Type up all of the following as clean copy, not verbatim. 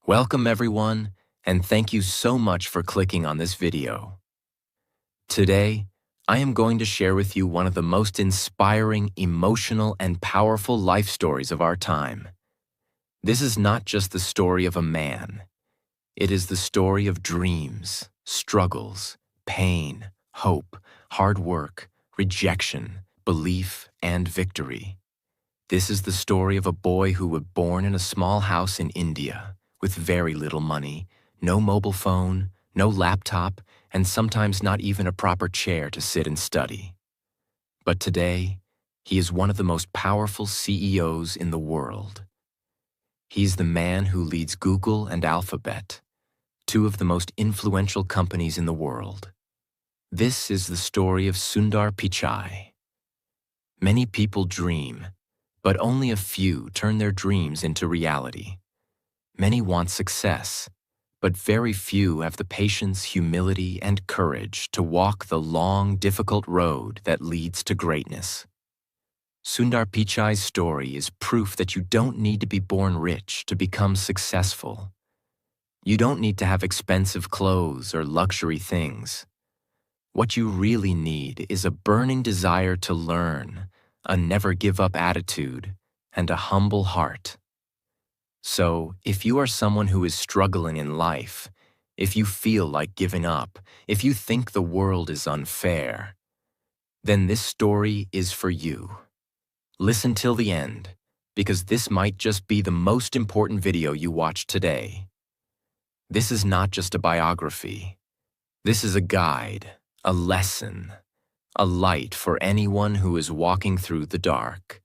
Welcome everyone, and thank you so much for clicking on this video. Today, I am going to share with you one of the most inspiring, emotional, and powerful life stories of our time. This is not just the story of a man. It is the story of dreams, struggles, pain, hope, hard work, rejection, belief, and victory. This is the story of a boy who was born in a small house in India, with very little money, no mobile phone, no laptop, and sometimes not even a proper chair to sit and study. But today, he is one of the most powerful CEOs in the world. He's the man who leads Google and Alphabet, two of the most influential companies in the world. This is the story of Sundar Pichai. Many people dream, but only a few turn their dreams into reality. Many want success, but very few have the patience, humility, and courage to walk the long, difficult road that leads to greatness. Sundar Pichai's story is proof that you don't need to be born rich to become successful. You don't need to have expensive clothes or luxury things. What you really need is a burning desire to learn, a never-give-up attitude, and a humble heart. So, if you are someone who is struggling in life, if you feel like giving up, if you think the world is unfair, then this story is for you. Listen till the end, because this might just be the most important video you watch today. This is not just a biography. This is a guide, a lesson, a light for anyone who is walking through the dark.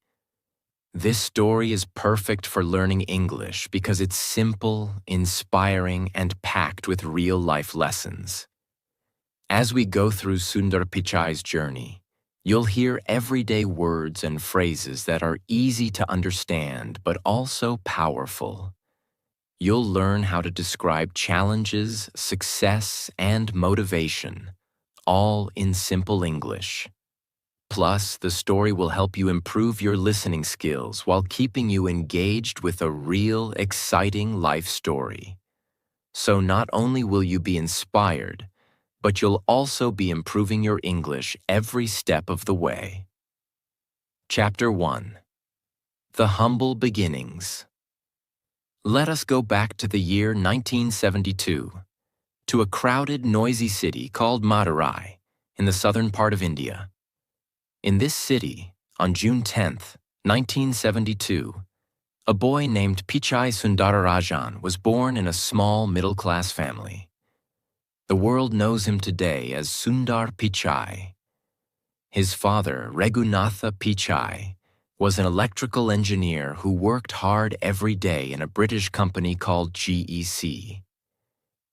This story is perfect for learning English because it's simple, inspiring, and packed with real-life lessons. As we go through Sundar Pichai's journey, you'll hear everyday words and phrases that are easy to understand but also powerful. You'll learn how to describe challenges, success, and motivation, all in simple English. Plus, the story will help you improve your listening skills while keeping you engaged with a real, exciting life story. So not only will you be inspired, but you'll also be improving your English every step of the way. Chapter 1. The Humble Beginnings. Let us go back to the year 1972, to a crowded, noisy city called Madurai, in the southern part of India. In this city, on June 10, 1972, a boy named Pichai Sundararajan was born in a small middle-class family. The world knows him today as Sundar Pichai. His father, Raghunatha Pichai, was an electrical engineer who worked hard every day in a British company called GEC.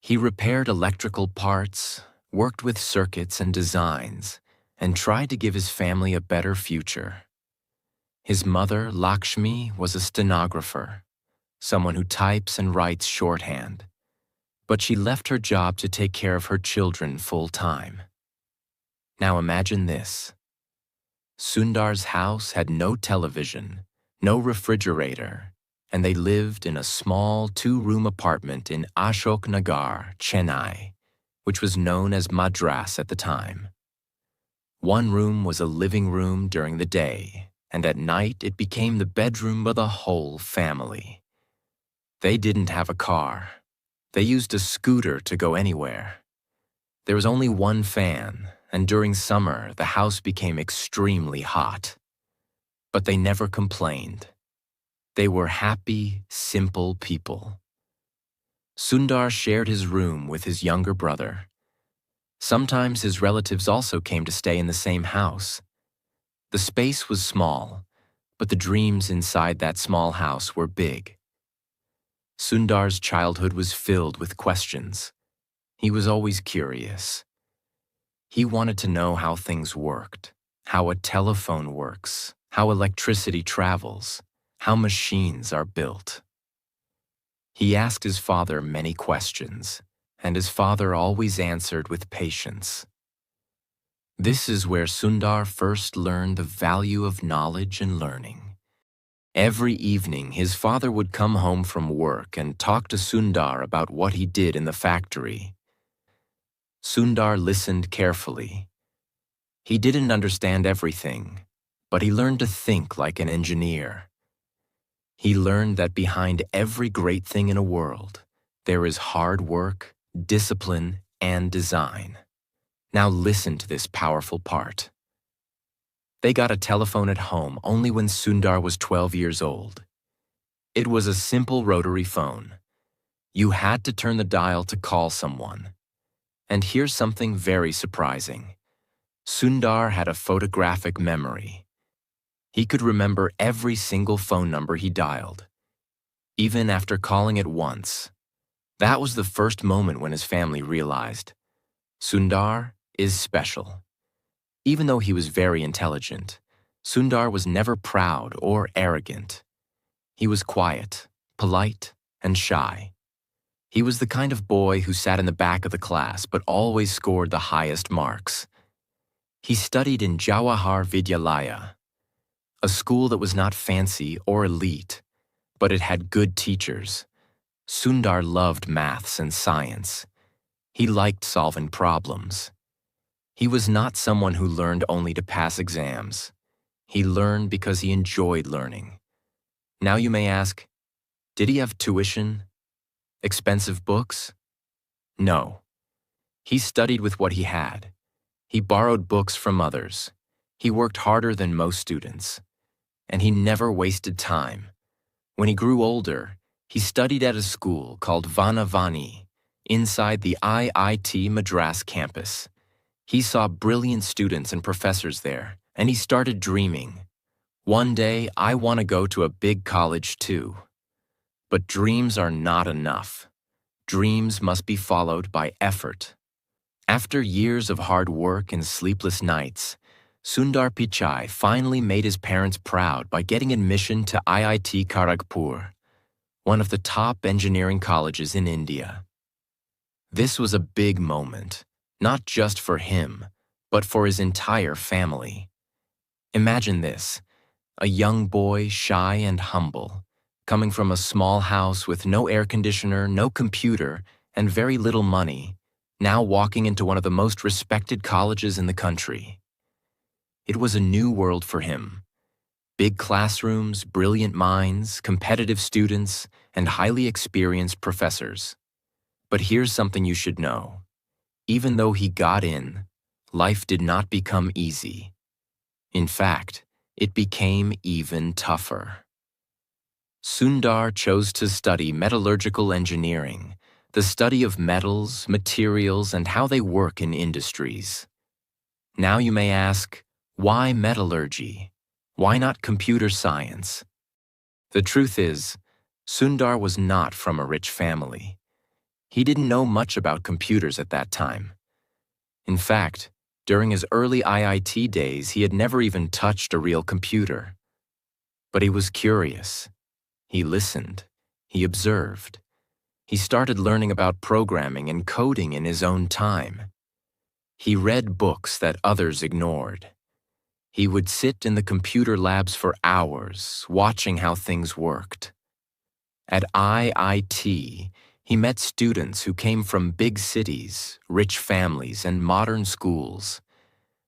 He repaired electrical parts, worked with circuits and designs, and tried to give his family a better future. His mother, Lakshmi, was a stenographer, someone who types and writes shorthand, but she left her job to take care of her children full-time. Now imagine this. Sundar's house had no television, no refrigerator, and they lived in a small two-room apartment in Ashok Nagar, Chennai, which was known as Madras at the time. One room was a living room during the day, and at night it became the bedroom of the whole family. They didn't have a car. They used a scooter to go anywhere. There was only one fan, and during summer the house became extremely hot. But they never complained. They were happy, simple people. Sundar shared his room with his younger brother. Sometimes his relatives also came to stay in the same house. The space was small, but the dreams inside that small house were big. Sundar's childhood was filled with questions. He was always curious. He wanted to know how things worked, how a telephone works, how electricity travels, how machines are built. He asked his father many questions, and his father always answered with patience. This is where Sundar first learned the value of knowledge and learning. Every evening, his father would come home from work and talk to Sundar about what he did in the factory. Sundar listened carefully. He didn't understand everything, but he learned to think like an engineer. He learned that behind every great thing in a world, there is hard work, discipline, and design. Now listen to this powerful part. They got a telephone at home only when Sundar was 12 years old. It was a simple rotary phone. You had to turn the dial to call someone. And here's something very surprising. Sundar had a photographic memory. He could remember every single phone number he dialed, even after calling it once. That was the first moment when his family realized Sundar is special. Even though he was very intelligent, Sundar was never proud or arrogant. He was quiet, polite, and shy. He was the kind of boy who sat in the back of the class but always scored the highest marks. He studied in Jawahar Vidyalaya, a school that was not fancy or elite, but it had good teachers. Sundar loved maths and science. He liked solving problems. He was not someone who learned only to pass exams. He learned because he enjoyed learning. Now you may ask, did he have tuition? Expensive books? No. He studied with what he had. He borrowed books from others. He worked harder than most students. And he never wasted time. When he grew older, he studied at a school called Vanavani, inside the IIT Madras campus. He saw brilliant students and professors there, and he started dreaming. One day, I want to go to a big college too. But dreams are not enough. Dreams must be followed by effort. After years of hard work and sleepless nights, Sundar Pichai finally made his parents proud by getting admission to IIT Kharagpur, one of the top engineering colleges in India. This was a big moment, not just for him, but for his entire family. Imagine this, a young boy, shy and humble, coming from a small house with no air conditioner, no computer, and very little money, now walking into one of the most respected colleges in the country. It was a new world for him. Big classrooms, brilliant minds, competitive students, and highly experienced professors. But here's something you should know. Even though he got in, life did not become easy. In fact, it became even tougher. Sundar chose to study metallurgical engineering, the study of metals, materials, and how they work in industries. Now you may ask, why metallurgy? Why not computer science? The truth is, Sundar was not from a rich family. He didn't know much about computers at that time. In fact, during his early IIT days, he had never even touched a real computer. But he was curious. He listened. He observed. He started learning about programming and coding in his own time. He read books that others ignored. He would sit in the computer labs for hours, watching how things worked. At IIT, he met students who came from big cities, rich families, and modern schools.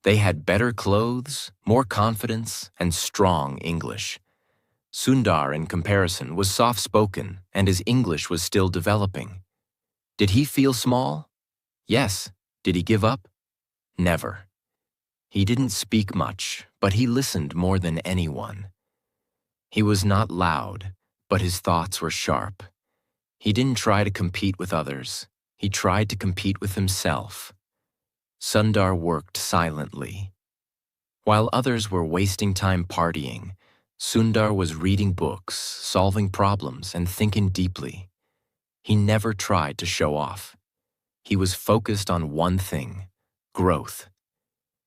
They had better clothes, more confidence, and strong English. Sundar, in comparison, was soft-spoken, and his English was still developing. Did he feel small? Yes. Did he give up? Never. He didn't speak much, but he listened more than anyone. He was not loud, but his thoughts were sharp. He didn't try to compete with others. He tried to compete with himself. Sundar worked silently. While others were wasting time partying, Sundar was reading books, solving problems, and thinking deeply. He never tried to show off. He was focused on one thing: growth.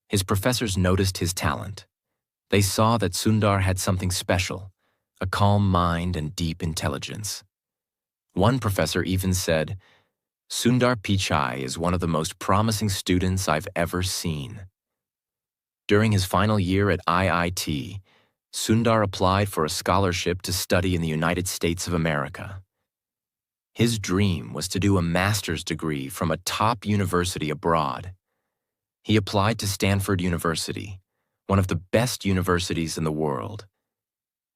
His professors noticed his talent. They saw that Sundar had something special, a calm mind and deep intelligence. One professor even said, "Sundar Pichai is one of the most promising students I've ever seen." During his final year at IIT, Sundar applied for a scholarship to study in the United States of America. His dream was to do a master's degree from a top university abroad. He applied to Stanford University, one of the best universities in the world.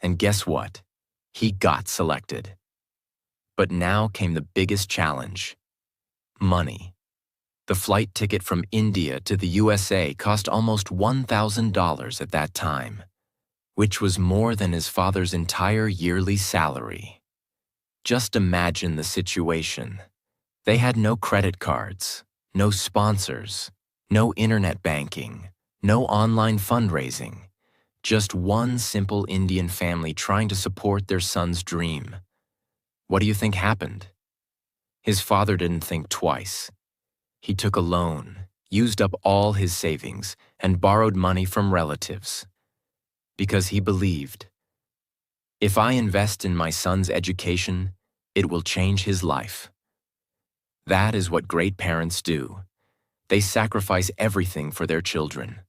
And guess what? He got selected. But now came the biggest challenge: money. The flight ticket from India to the USA cost almost $1,000 at that time, which was more than his father's entire yearly salary. Just imagine the situation. They had no credit cards, no sponsors, no internet banking, no online fundraising. Just one simple Indian family trying to support their son's dream. What do you think happened? His father didn't think twice. He took a loan, used up all his savings, and borrowed money from relatives. Because he believed, if I invest in my son's education, it will change his life. That is what great parents do. They sacrifice everything for their children.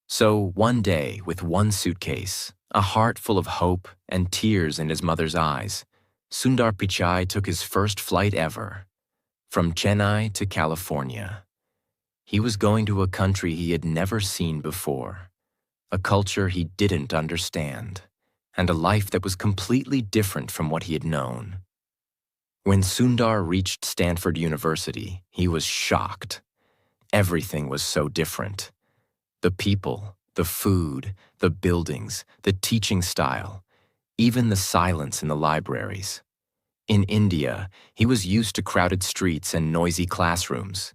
So one day, with one suitcase, a heart full of hope and tears in his mother's eyes, Sundar Pichai took his first flight ever, from Chennai to California. He was going to a country he had never seen before, a culture he didn't understand, and a life that was completely different from what he had known. When Sundar reached Stanford University, he was shocked. Everything was so different. The people, the food, the buildings, the teaching style, even the silence in the libraries. In India, he was used to crowded streets and noisy classrooms.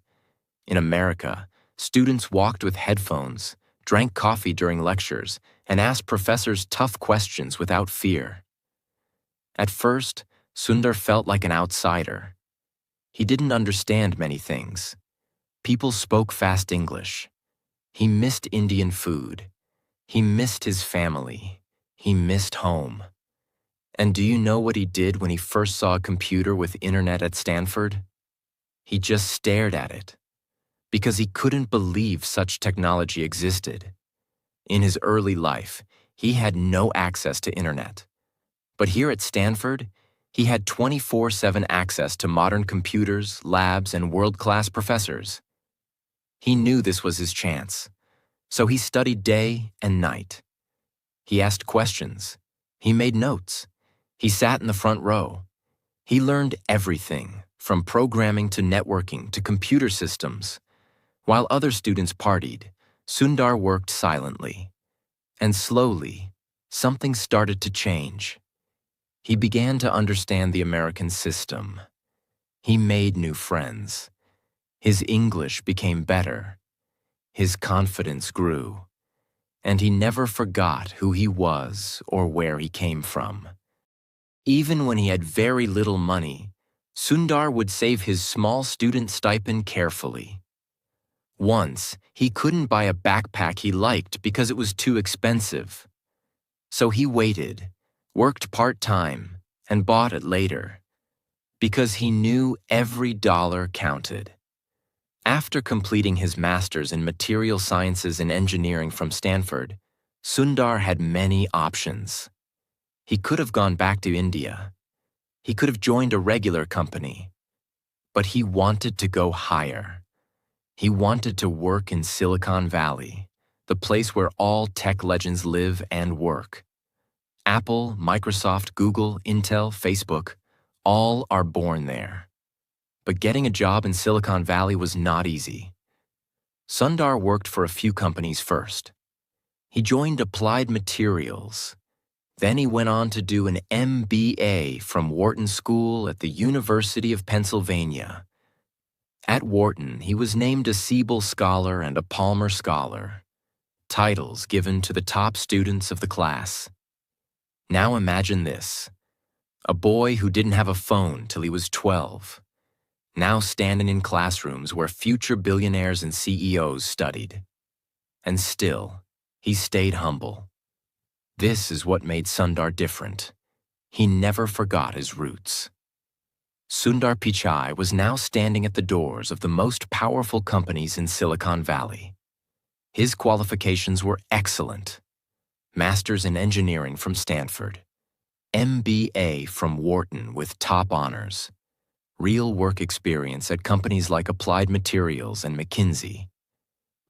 In America, students walked with headphones, drank coffee during lectures, and asked professors tough questions without fear. At first, Sundar felt like an outsider. He didn't understand many things. People spoke fast English. He missed Indian food. He missed his family. He missed home. And do you know what he did when he first saw a computer with internet at Stanford? He just stared at it, because he couldn't believe such technology existed. In his early life, he had no access to internet. But here at Stanford, he had 24/7 access to modern computers, labs, and world-class professors. He knew this was his chance, so he studied day and night. He asked questions. He made notes. He sat in the front row. He learned everything, from programming to networking to computer systems. While other students partied, Sundar worked silently. And slowly, something started to change. He began to understand the American system. He made new friends. His English became better. His confidence grew. And he never forgot who he was or where he came from. Even when he had very little money, Sundar would save his small student stipend carefully. Once, he couldn't buy a backpack he liked because it was too expensive. So he waited, worked part-time, and bought it later, because he knew every dollar counted. After completing his master's in material sciences and engineering from Stanford, Sundar had many options. He could have gone back to India. He could have joined a regular company. But he wanted to go higher. He wanted to work in Silicon Valley, the place where all tech legends live and work. Apple, Microsoft, Google, Intel, Facebook, all are born there. But getting a job in Silicon Valley was not easy. Sundar worked for a few companies first. He joined Applied Materials. Then he went on to do an MBA from Wharton School at the University of Pennsylvania. At Wharton, he was named a Siebel Scholar and a Palmer Scholar, titles given to the top students of the class. Now imagine this: a boy who didn't have a phone till he was 12, now standing in classrooms where future billionaires and CEOs studied. And still, he stayed humble. This is what made Sundar different. He never forgot his roots. Sundar Pichai was now standing at the doors of the most powerful companies in Silicon Valley. His qualifications were excellent. Master's in Engineering from Stanford, MBA from Wharton with top honors, real work experience at companies like Applied Materials and McKinsey.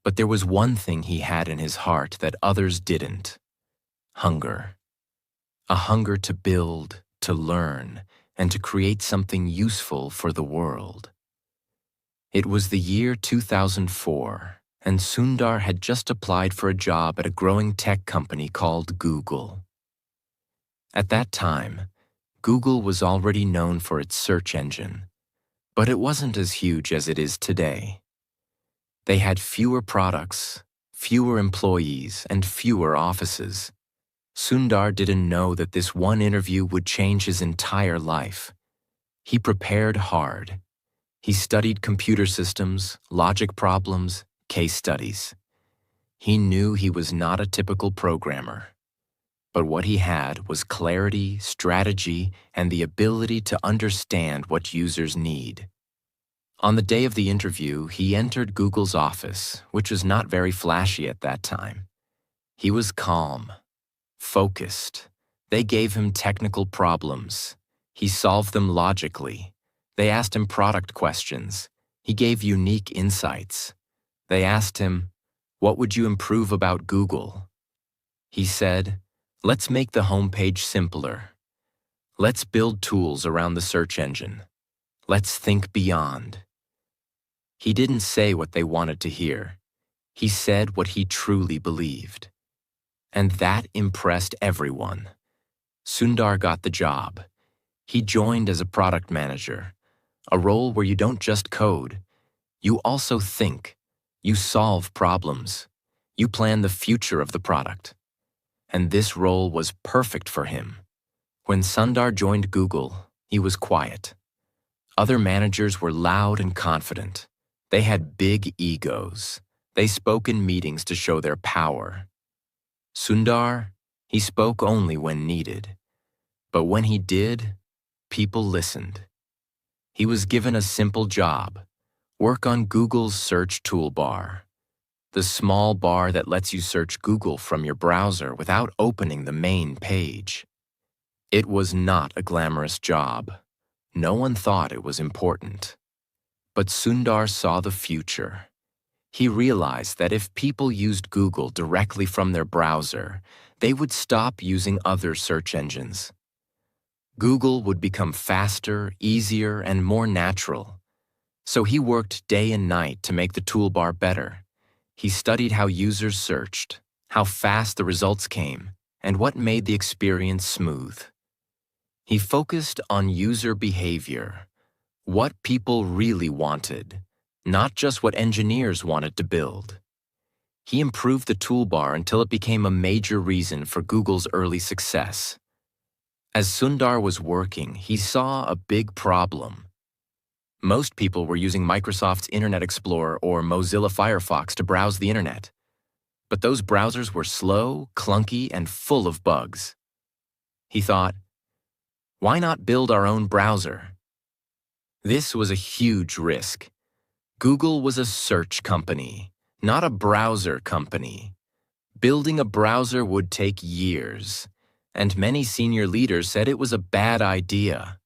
But there was one thing he had in his heart that others didn't: hunger. A hunger to build, to learn, and to create something useful for the world. It was the year 2004, and Sundar had just applied for a job at a growing tech company called Google. At that time, Google was already known for its search engine, but it wasn't as huge as it is today. They had fewer products, fewer employees, and fewer offices. Sundar didn't know that this one interview would change his entire life. He prepared hard. He studied computer systems, logic problems, case studies. He knew he was not a typical programmer. But what he had was clarity, strategy, and the ability to understand what users need. On the day of the interview, he entered Google's office, which was not very flashy at that time. He was calm, focused. They gave him technical problems. He solved them logically. They asked him product questions. He gave unique insights. They asked him, "What would you improve about Google?" He said, "Let's make the homepage simpler. Let's build tools around the search engine. Let's think beyond." He didn't say what they wanted to hear. He said what he truly believed. And that impressed everyone. Sundar got the job. He joined as a product manager, a role where you don't just code. You also think. You solve problems. You plan the future of the product. And this role was perfect for him. When Sundar joined Google, he was quiet. Other managers were loud and confident. They had big egos. They spoke in meetings to show their power. Sundar, he spoke only when needed. But when he did, people listened. He was given a simple job: work on Google's search toolbar, the small bar that lets you search Google from your browser without opening the main page. It was not a glamorous job. No one thought it was important. But Sundar saw the future. He realized that if people used Google directly from their browser, they would stop using other search engines. Google would become faster, easier, and more natural. So he worked day and night to make the toolbar better. He studied how users searched, how fast the results came, and what made the experience smooth. He focused on user behavior, what people really wanted, not just what engineers wanted to build. He improved the toolbar until it became a major reason for Google's early success. As Sundar was working, he saw a big problem. Most people were using Microsoft's Internet Explorer or Mozilla Firefox to browse the internet. But those browsers were slow, clunky, and full of bugs. He thought, why not build our own browser? This was a huge risk. Google was a search company, not a browser company. Building a browser would take years, and many senior leaders said it was a bad idea.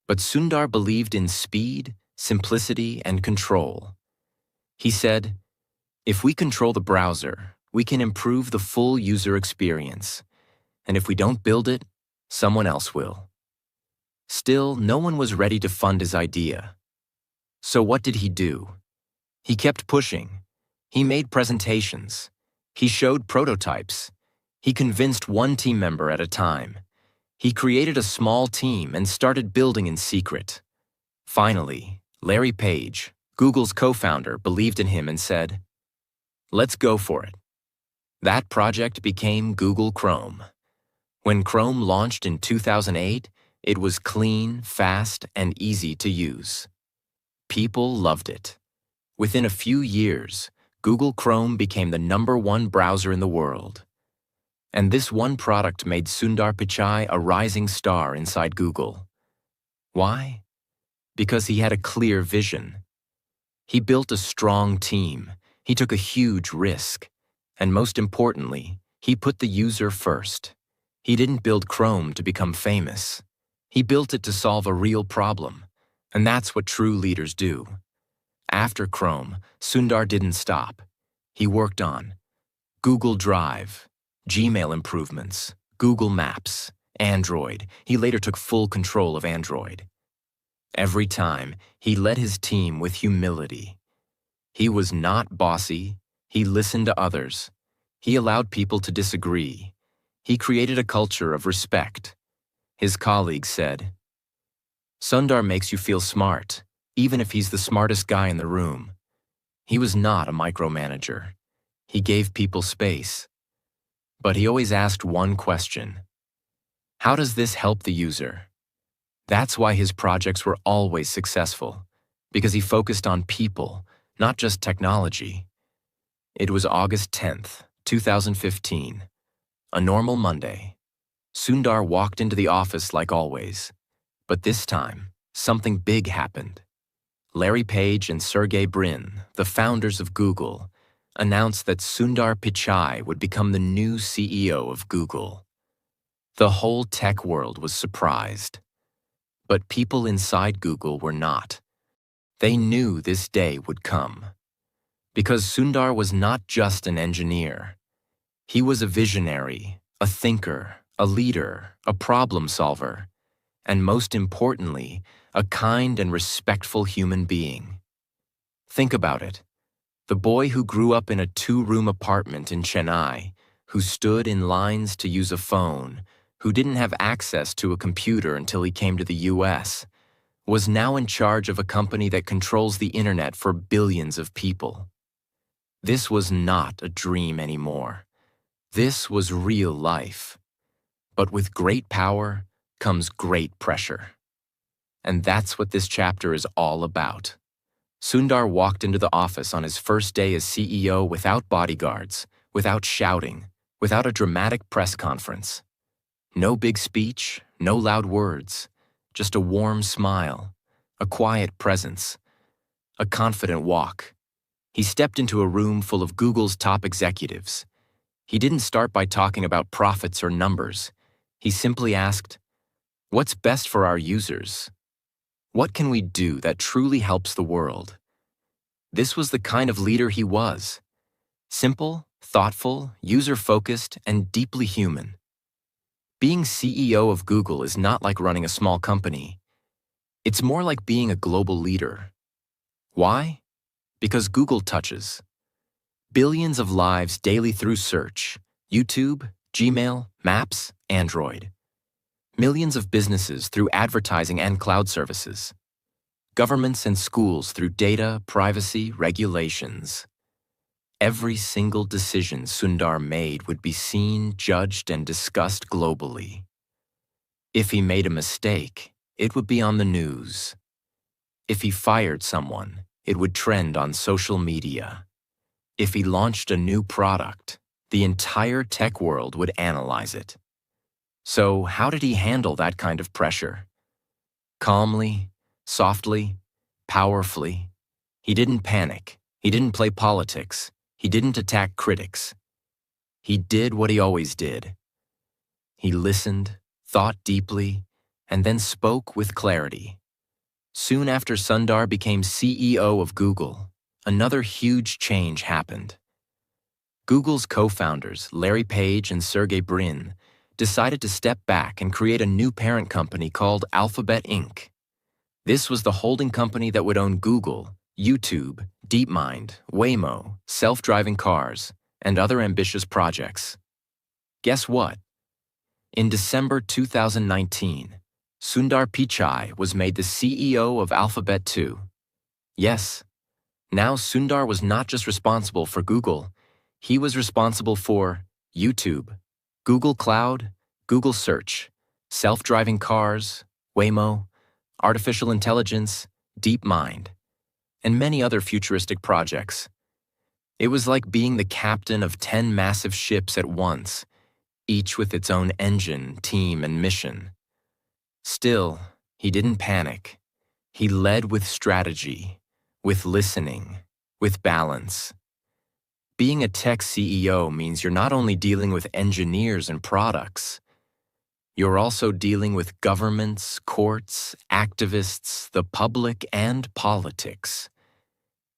But Sundar believed in speed, simplicity, and control. He said, if we control the browser, we can improve the full user experience. And if we don't build it, someone else will. Still, no one was ready to fund his idea. So what did he do? He kept pushing. He made presentations. He showed prototypes. He convinced one team member at a time. He created a small team and started building in secret. Finally, Larry Page, Google's co-founder, believed in him and said, let's go for it. That project became Google Chrome. When Chrome launched in 2008, it was clean, fast, and easy to use. People loved it. Within a few years, Google Chrome became the #1 browser in the world. And this one product made Sundar Pichai a rising star inside Google. Why? Because he had a clear vision. He built a strong team. He took a huge risk. And most importantly, He put the user first. He didn't build Chrome to become famous. He built it to solve a real problem, and that's what true leaders do. After Chrome, Sundar didn't stop. He worked on Google Drive, Gmail improvements, Google Maps, Android. He later took full control of Android. Every time, he led his team with humility. He was not bossy. He listened to others. He allowed people to disagree. He created a culture of respect. His colleagues said, "Sundar makes you feel smart, even if he's the smartest guy in the room." He was not a micromanager. He gave people space. But he always asked one question: how does this help the user? That's why his projects were always successful, because he focused on people, not just technology. It was August 10th, 2015, a normal Monday. Sundar walked into the office like always, but this time, something big happened. Larry Page and Sergey Brin, the founders of Google, announced that Sundar Pichai would become the new CEO of Google. The whole tech world was surprised. But people inside Google were not. They knew this day would come. Because Sundar was not just an engineer. He was a visionary, a thinker, a leader, a problem solver, and most importantly, a kind and respectful human being. Think about it. The boy who grew up in a 2-room apartment in Chennai, who stood in lines to use a phone, who didn't have access to a computer until he came to the US, was now in charge of a company that controls the internet for billions of people. This was not a dream anymore. This was real life. But with great power comes great pressure. And that's what this chapter is all about. Sundar walked into the office on his first day as CEO without bodyguards, without shouting, without a dramatic press conference. No big speech, no loud words, just a warm smile, a quiet presence, a confident walk. He stepped into a room full of Google's top executives. He didn't start by talking about profits or numbers. He simply asked, "What's best for our users? What can we do that truly helps the world?" This was the kind of leader he was. Simple, thoughtful, user-focused, and deeply human. Being CEO of Google is not like running a small company. It's more like being a global leader. Why? Because Google touches billions of lives daily through search, YouTube, Gmail, Maps, Android. Millions of businesses through advertising and cloud services. Governments and schools through data, privacy, regulations. Every single decision Sundar made would be seen, judged, and discussed globally. If he made a mistake, it would be on the news. If he fired someone, it would trend on social media. If he launched a new product, the entire tech world would analyze it. So how did he handle that kind of pressure? Calmly, softly, powerfully. He didn't panic. He didn't play politics. He didn't attack critics. He did what he always did. He listened, thought deeply, and then spoke with clarity. Soon after Sundar became CEO of Google, another huge change happened. Google's co-founders, Larry Page and Sergey Brin, decided to step back and create a new parent company called Alphabet Inc. This was the holding company that would own Google, YouTube, DeepMind, Waymo, self-driving cars, and other ambitious projects. Guess what? In December 2019, Sundar Pichai was made the CEO of Alphabet too. Yes, now Sundar was not just responsible for Google, he was responsible for YouTube, Google Cloud, Google Search, self-driving cars, Waymo, artificial intelligence, DeepMind, and many other futuristic projects. It was like being the captain of 10 massive ships at once, each with its own engine, team, and mission. Still, he didn't panic. He led with strategy, with listening, with balance. Being a tech CEO means you're not only dealing with engineers and products, you're also dealing with governments, courts, activists, the public, and politics.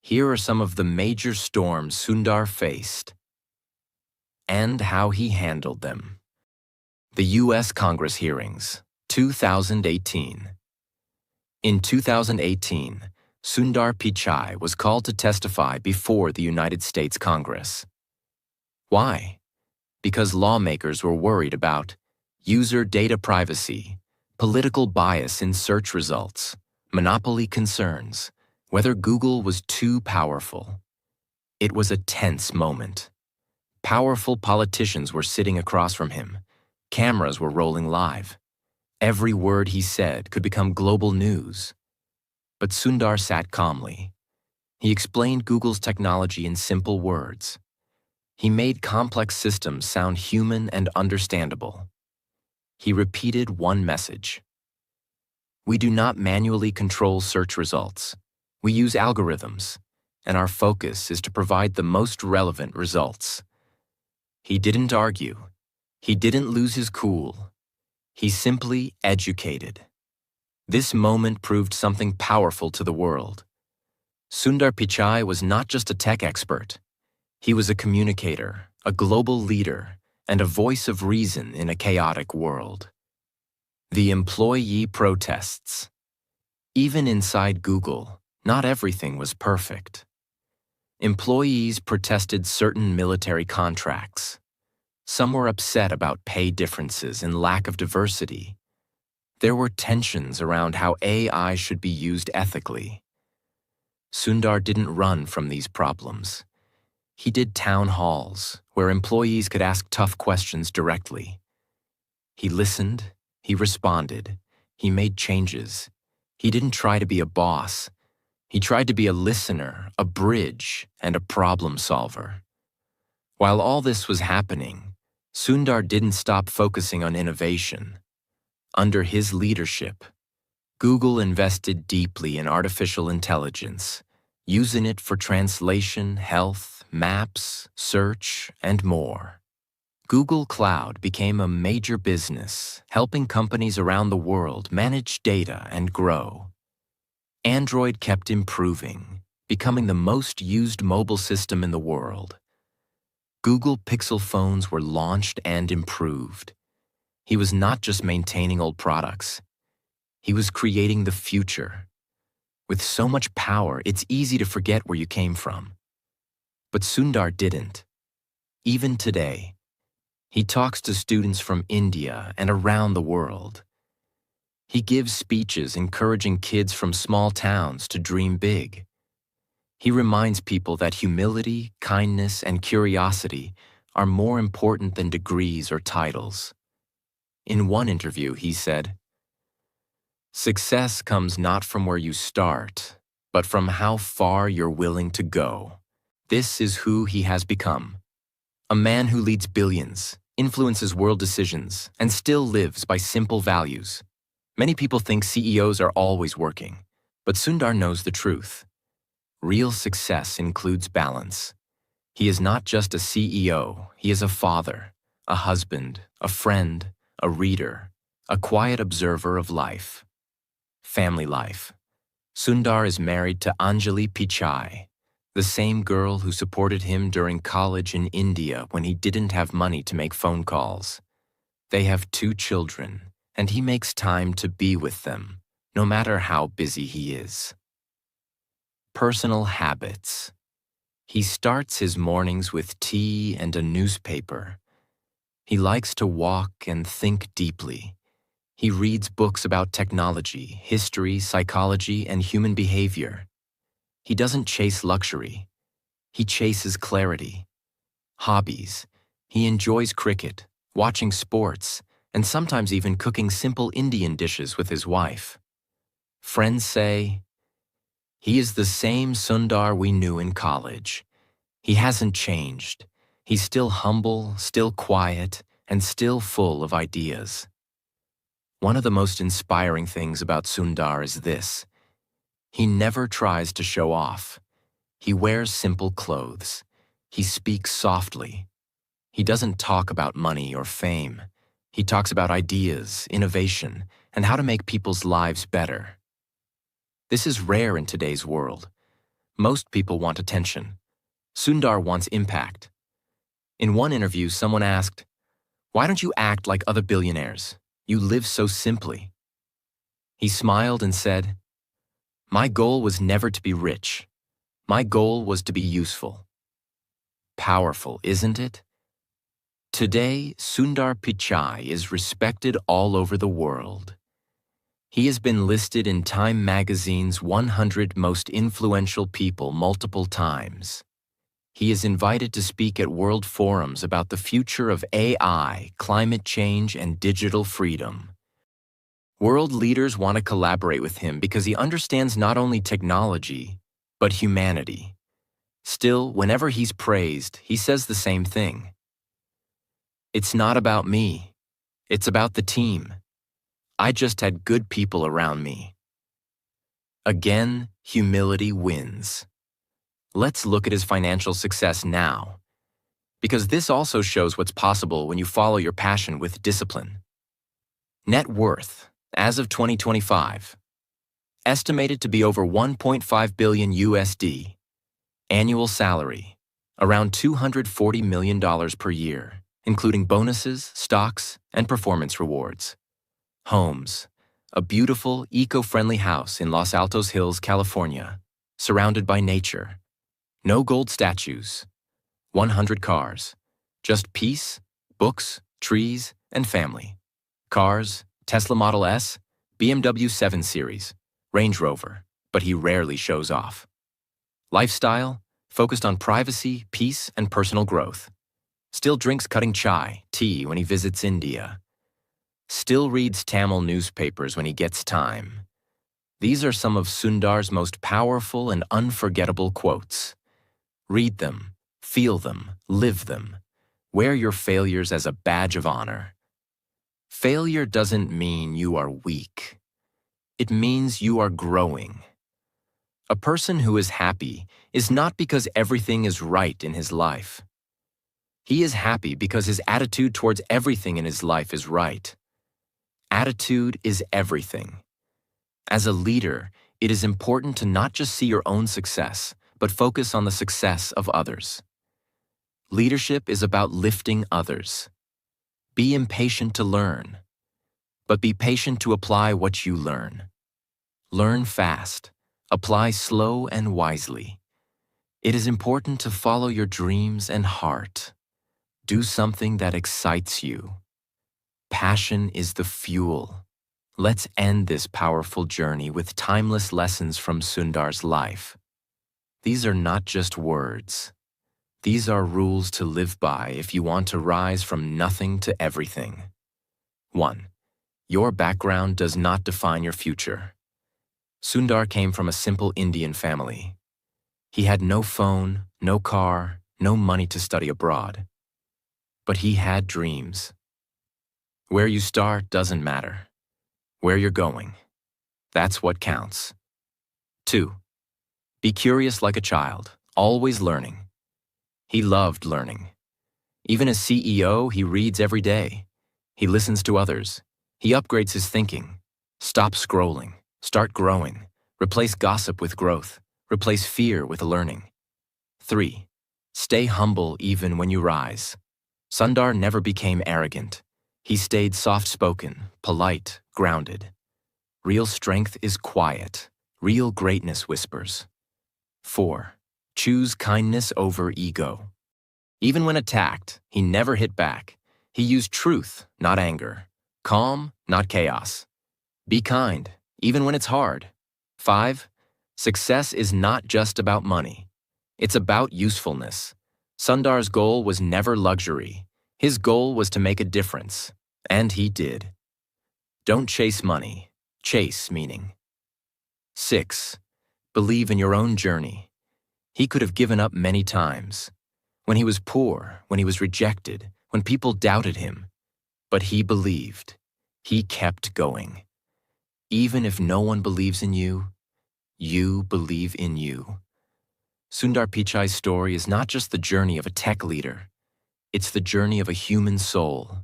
Here are some of the major storms Sundar faced and how he handled them. The U.S. Congress hearings, 2018. In 2018, Sundar Pichai was called to testify before the United States Congress. Why? Because lawmakers were worried about user data privacy, political bias in search results, monopoly concerns, whether Google was too powerful. It was a tense moment. Powerful politicians were sitting across from him. Cameras were rolling live. Every word he said could become global news. But Sundar sat calmly. He explained Google's technology in simple words. He made complex systems sound human and understandable. He repeated one message. We do not manually control search results. We use algorithms, and our focus is to provide the most relevant results. He didn't argue. He didn't lose his cool. He simply educated. This moment proved something powerful to the world. Sundar Pichai was not just a tech expert. He was a communicator, a global leader, and a voice of reason in a chaotic world. The employee protests. Even inside Google, not everything was perfect. Employees protested certain military contracts. Some were upset about pay differences and lack of diversity. There were tensions around how AI should be used ethically. Sundar didn't run from these problems. He did town halls, where employees could ask tough questions directly. He listened, he responded, he made changes. He didn't try to be a boss. He tried to be a listener, a bridge, and a problem solver. While all this was happening, Sundar didn't stop focusing on innovation. Under his leadership, Google invested deeply in artificial intelligence, using it for translation, health, maps, search, and more. Google Cloud became a major business, helping companies around the world manage data and grow. Android kept improving, becoming the most used mobile system in the world. Google Pixel phones were launched and improved. He was not just maintaining old products. He was creating the future. With so much power, it's easy to forget where you came from. But Sundar didn't. Even today, he talks to students from India and around the world. He gives speeches encouraging kids from small towns to dream big. He reminds people that humility, kindness, and curiosity are more important than degrees or titles. In one interview, he said, "Success comes not from where you start, but from how far you're willing to go." This is who he has become. A man who leads billions, influences world decisions, and still lives by simple values. Many people think CEOs are always working, but Sundar knows the truth. Real success includes balance. He is not just a CEO, he is a father, a husband, a friend, a reader, a quiet observer of life. Family life. Sundar is married to Anjali Pichai, the same girl who supported him during college in India when he didn't have money to make phone calls. They have 2 children, and he makes time to be with them, no matter how busy he is. Personal habits. He starts his mornings with tea and a newspaper. He likes to walk and think deeply. He reads books about technology, history, psychology, and human behavior. He doesn't chase luxury. He chases clarity. Hobbies. He enjoys cricket, watching sports, and sometimes even cooking simple Indian dishes with his wife. Friends say, "He is the same Sundar we knew in college. He hasn't changed. He's still humble, still quiet, and still full of ideas." One of the most inspiring things about Sundar is this. He never tries to show off. He wears simple clothes. He speaks softly. He doesn't talk about money or fame. He talks about ideas, innovation, and how to make people's lives better. This is rare in today's world. Most people want attention. Sundar wants impact. In one interview, someone asked, "Why don't you act like other billionaires? You live so simply." He smiled and said, "My goal was never to be rich. My goal was to be useful." Powerful, isn't it? Today, Sundar Pichai is respected all over the world. He has been listed in Time magazine's 100 most influential people multiple times. He is invited to speak at world forums about the future of AI, climate change, and digital freedom. World leaders want to collaborate with him because he understands not only technology, but humanity. Still, whenever he's praised, he says the same thing. "It's not about me. It's about the team. I just had good people around me." Again, humility wins. Let's look at his financial success now, because this also shows what's possible when you follow your passion with discipline. Net worth, as of 2025, estimated to be over 1.5 billion USD. Annual salary, around $240 million per year, including bonuses, stocks, and performance rewards. Homes, a beautiful, eco-friendly house in Los Altos Hills, California, surrounded by nature. No gold statues. 100 cars. Just peace, books, trees, and family. Cars, Tesla Model S, BMW 7 Series, Range Rover, but he rarely shows off. Lifestyle, focused on privacy, peace, and personal growth. Still drinks cutting chai, tea when he visits India. Still reads Tamil newspapers when he gets time. These are some of Sundar's most powerful and unforgettable quotes. Read them, feel them, live them. Wear your failures as a badge of honor. Failure doesn't mean you are weak. It means you are growing. A person who is happy is not because everything is right in his life. He is happy because his attitude towards everything in his life is right. Attitude is everything. As a leader, it is important to not just see your own success, but focus on the success of others. Leadership is about lifting others. Be impatient to learn, but be patient to apply what you learn. Learn fast. Apply slow and wisely. It is important to follow your dreams and heart. Do something that excites you. Passion is the fuel. Let's end this powerful journey with timeless lessons from Sundar's life. These are not just words. These are rules to live by if you want to rise from nothing to everything. 1. Your background does not define your future. Sundar came from a simple Indian family. He had no phone, no car, no money to study abroad. But he had dreams. Where you start doesn't matter. Where you're going, that's what counts. 2. Be curious like a child, always learning. He loved learning. Even as CEO, he reads every day. He listens to others. He upgrades his thinking. Stop scrolling. Start growing. Replace gossip with growth. Replace fear with learning. 3. Stay humble even when you rise. Sundar never became arrogant. He stayed soft-spoken, polite, grounded. Real strength is quiet. Real greatness whispers. 4. Choose kindness over ego. Even when attacked, he never hit back. He used truth, not anger. Calm, not chaos. Be kind, even when it's hard. 5. Success is not just about money. It's about usefulness. Sundar's goal was never luxury. His goal was to make a difference, and he did. Don't chase money. Chase meaning. 6. Believe in your own journey. He could have given up many times. When he was poor, when he was rejected, when people doubted him. But he believed. He kept going. Even if no one believes in you, you believe in you. Sundar Pichai's story is not just the journey of a tech leader, it's the journey of a human soul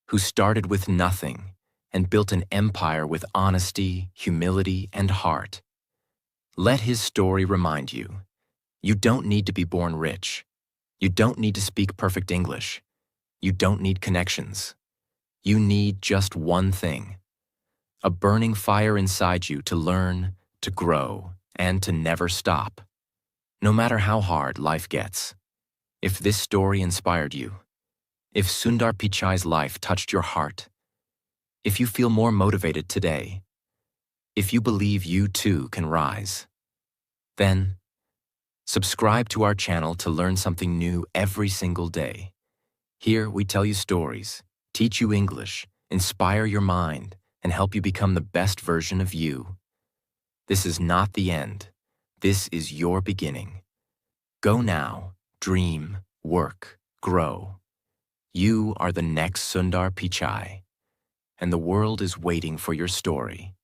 who started with nothing and built an empire with honesty, humility, and heart. Let his story remind you, you don't need to be born rich. You don't need to speak perfect English. You don't need connections. You need just one thing: a burning fire inside you to learn, to grow, and to never stop. No matter how hard life gets, if this story inspired you, if Sundar Pichai's life touched your heart, if you feel more motivated today, if you believe you too can rise, then subscribe to our channel to learn something new every single day. Here we tell you stories, teach you English, inspire your mind, and help you become the best version of you. This is not the end. This is your beginning. Go now, dream, work, grow. You are the next Sundar Pichai, and the world is waiting for your story.